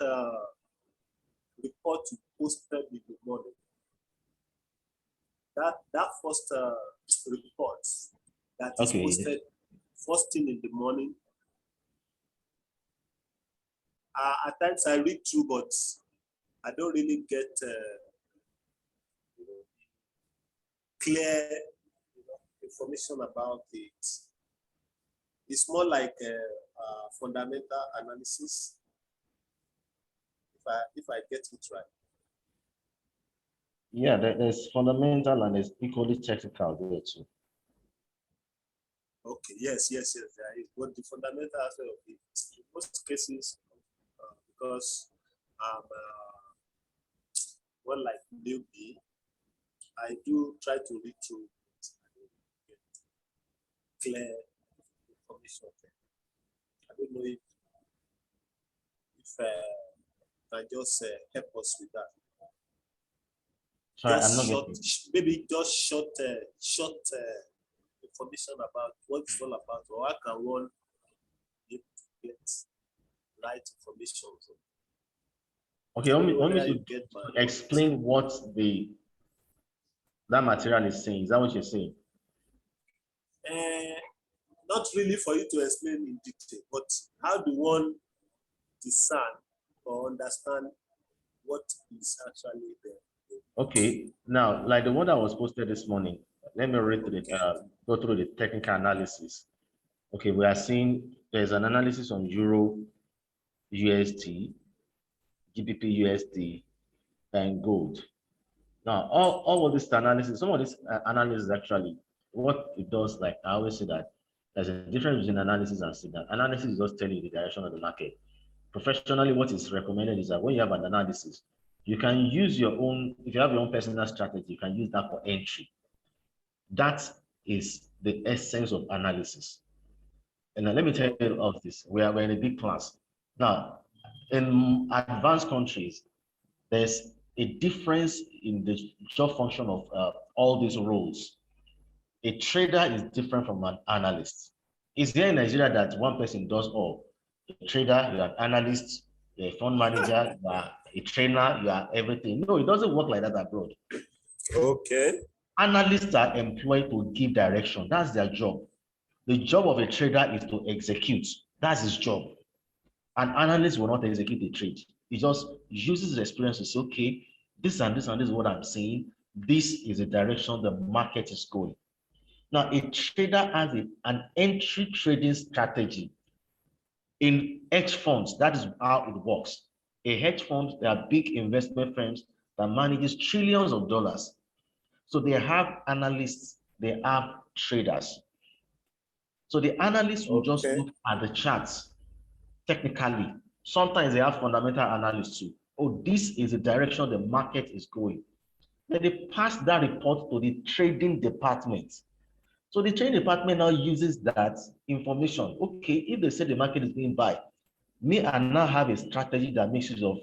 report you posted in the morning. That first report that is posted first thing in the morning. At times I read through, but I don't really get clear information about it. It's more like a fundamental analysis. If I get it right. Yeah, there's fundamental and there's equally technical there too. Okay, yes, there is. But the fundamental aspect of it, in most cases, because I'm one like newbie, I do try to read through it and get clear information. I don't know if can just help us with that. Sorry, just I'm not short, getting. maybe just short information about what it's all about, or how can one get right information. So, okay, let me explain what that material is saying. Is that what you're saying? Not really for you to explain in detail, but how do one discern or understand what is actually there? Okay, now like the one that was posted this morning, let me read through go through the technical analysis. Okay, we are seeing there's an analysis on Euro USD, GBP USD, and gold. Now, all of this analysis, some of this analysis actually, what it does, like I always say that there's a difference between analysis and signal. Analysis is just telling you the direction of the market. Professionally, what is recommended is that when you have an analysis, you can use your own, if you have your own personal strategy, you can use that for entry. That is the essence of analysis. And let me tell you of this. We're in a big class. Now, in advanced countries, there's a difference in the job function of all these roles. A trader is different from an analyst. Is there in Nigeria that one person does all? A trader, you are an analyst, you're a fund manager, you are a trainer, you are everything. No, it doesn't work like that abroad. Okay. Analysts are employed to give direction. That's their job. The job of a trader is to execute. That's his job. An analyst will not execute a trade. He just uses his experience to say, okay, this and this and this is what I'm seeing. This is the direction the market is going. Now, a trader has an entry trading strategy. In hedge funds, that is how it works. A hedge fund, there are big investment firms that manages trillions of dollars. So they have analysts, they have traders. So the analysts will just look at the charts technically. Sometimes they have fundamental analysis too. Oh, this is the direction the market is going. Then they pass that report to the trading department. So the trading department now uses that information. Okay, if they say the market is going buy, me and now have a strategy that makes use of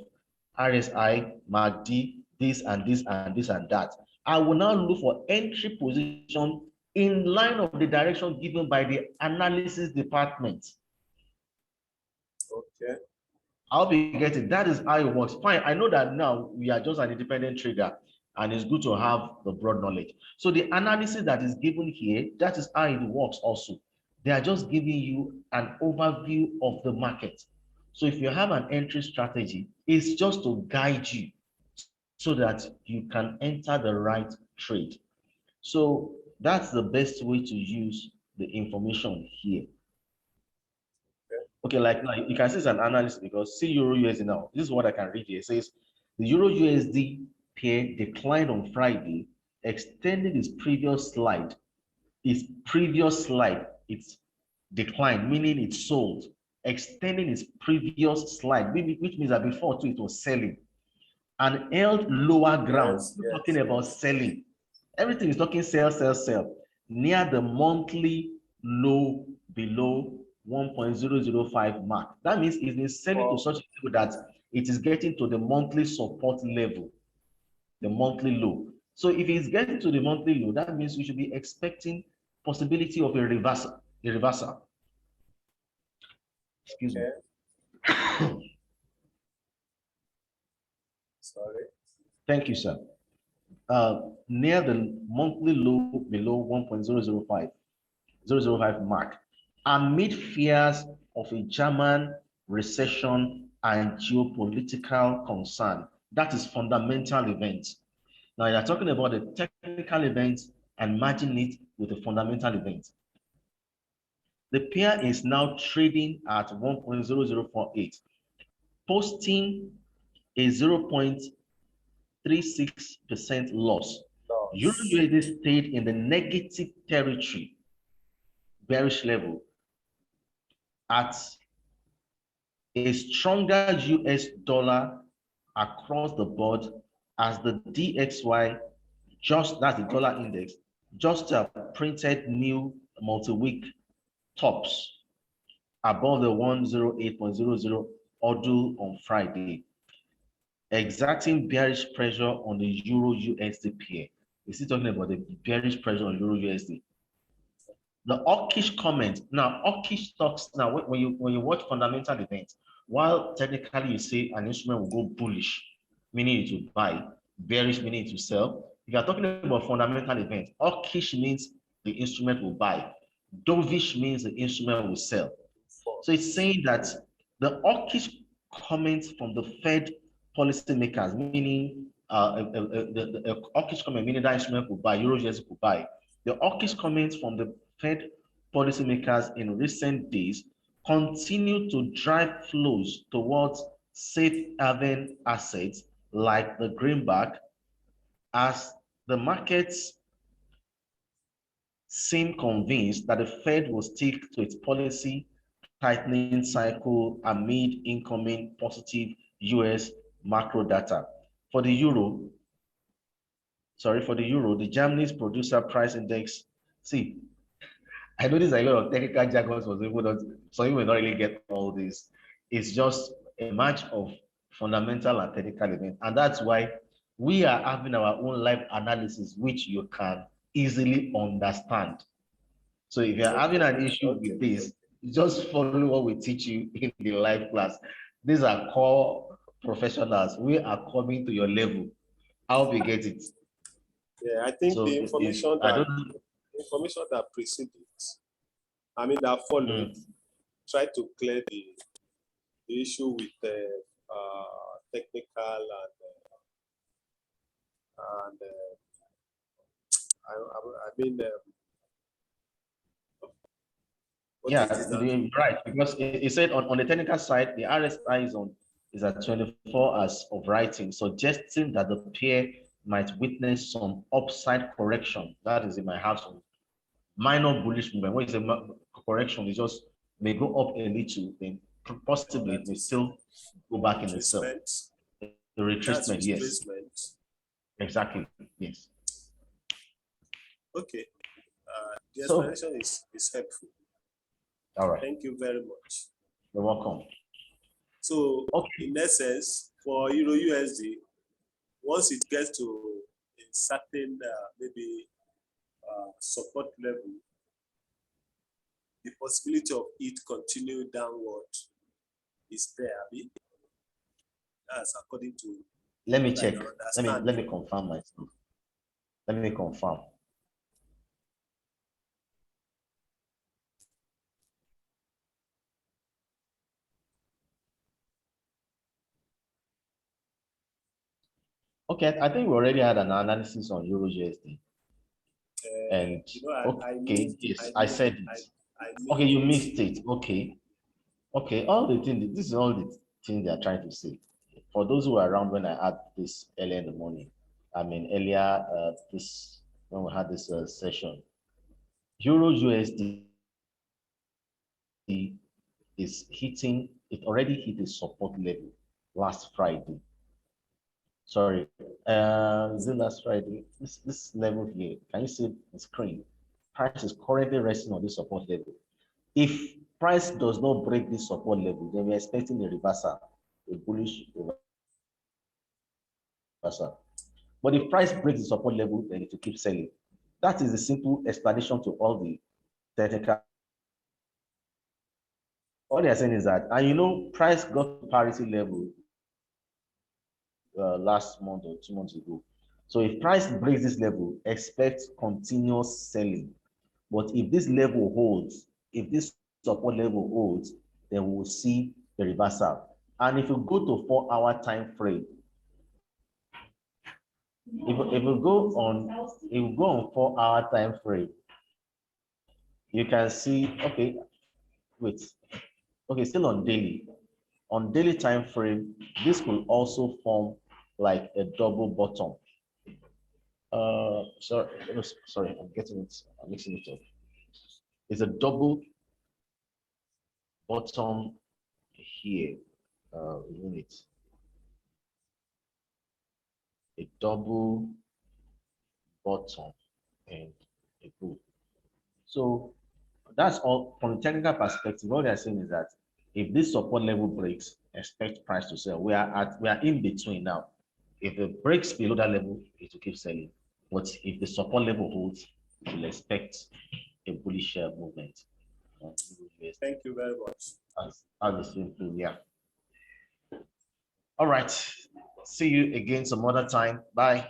RSI, MACD, this and this and this and that. I will now look for entry position in line of the direction given by the analysis department. Okay. I'll be getting that is how it works. Fine. I know that now we are just an independent trader and it's good to have the broad knowledge. So the analysis that is given here, that is how it works also. They are just giving you an overview of the market. So if you have an entry strategy, it's just to guide you so that you can enter the right trade. So that's the best way to use the information here. Okay, like now you can see it's an analysis because see Euro USD now. This is what I can read here. It says the Euro USD pair declined on Friday, extending its previous slide. It's declined, meaning it sold, extending its previous slide, which means that before too it was selling and held lower ground. Talking about selling. Everything is talking sell, sell, sell. Near the monthly low below 1.005 mark. That means it's been selling to such a level that it is getting to the monthly support level, the monthly low. So if it's getting to the monthly low, that means we should be expecting possibility of a reversal. Excuse me. Sorry. Thank you, sir. Near the monthly low below 1.005 mark, amid fears of a German recession and geopolitical concern. That is fundamental events. Now you're talking about the technical events and matching it with the fundamental event. The pair is now trading at 1.0048, posting a 0.36% loss. Euro USD stayed in the negative territory, bearish level, at a stronger US dollar across the board as the DXY, that's the dollar index, just printed new multi-week tops above the 108.00 order on Friday, exerting bearish pressure on the Euro USD pair. Is he talking about the bearish pressure on Euro USD? The hawkish comment. Now, hawkish stocks. Now, when you watch fundamental events, while technically you say an instrument will go bullish, meaning it will buy, bearish meaning it will sell. If you are talking about fundamental events, hawkish means the instrument will buy, dovish means the instrument will sell. So it's saying that the hawkish comments from the Fed policymakers, meaning the hawkish comment meaning that instrument will buy, Euro USD will buy. The hawkish comments from the Fed policymakers in recent days continue to drive flows towards safe haven assets like the greenback, as the markets seem convinced that the Fed will stick to its policy tightening cycle amid incoming positive US macro data. For the euro, the Germany's producer price index, see, I know this is a lot of technical jargon, so some people will not really get all this. It's just a match of fundamental and technical events. And that's why we are having our own live analysis, which you can easily understand. So if you're having an issue with this, just follow what we teach you in the live class. These are core professionals. We are coming to your level. How we get it? Yeah, I think So the information that precedes it, I mean that followed, try to clear the issue with the technical and I mean yeah, right. Because it said on the technical side, the RSI is at 24 hours of writing, suggesting that the pair might witness some upside correction. That is, it might have some minor bullish movement. When it's a correction, it just may go up a little, then possibly it may still go back in itself. The retracement, yes. Exactly, yes. Okay. The explanation is helpful. All right. Thank you very much. You're welcome. So, in essence, for Euro USD, once it gets to a certain maybe support level, the possibility of it continue downward is there. That's according to. Let me check. Let me confirm myself. Let me confirm. Okay, I think we already had an analysis on Euro USD. And I said it. Okay, you missed it. Okay. All the things, this is all the things they are trying to say. For those who were around when I had this earlier in the morning, I mean earlier when we had this session, Euro USD is hitting, it already hit a support level last Friday. Sorry, is it last Friday? This level here, can you see the screen? Price is currently resting on this support level. If price does not break this support level, then we're expecting a reversal, a bullish reversal. But if price breaks the support level, then it will keep selling. That is the simple explanation to all the technical. All they are saying is that, and you know, price got to parity level last month or 2 months ago. So if price breaks this level, expect continuous selling. But if this level holds, if this support level holds, then we'll see the reversal. And if you go to 4-hour time frame, if you go on 4-hour time frame, you can see, okay, wait, okay, still on daily. On daily time frame, this will also form like a double bottom. Sorry, I'm mixing it up. It's a double bottom here, unit. A double bottom and a bull. So that's all from the technical perspective. What they're saying is that if this support level breaks, expect price to sell. We are in between now. If it breaks below that level, it will keep selling. But if the support level holds, we will expect a bullish movement. Thank you very much. As simple, yeah. All right. See you again some other time. Bye.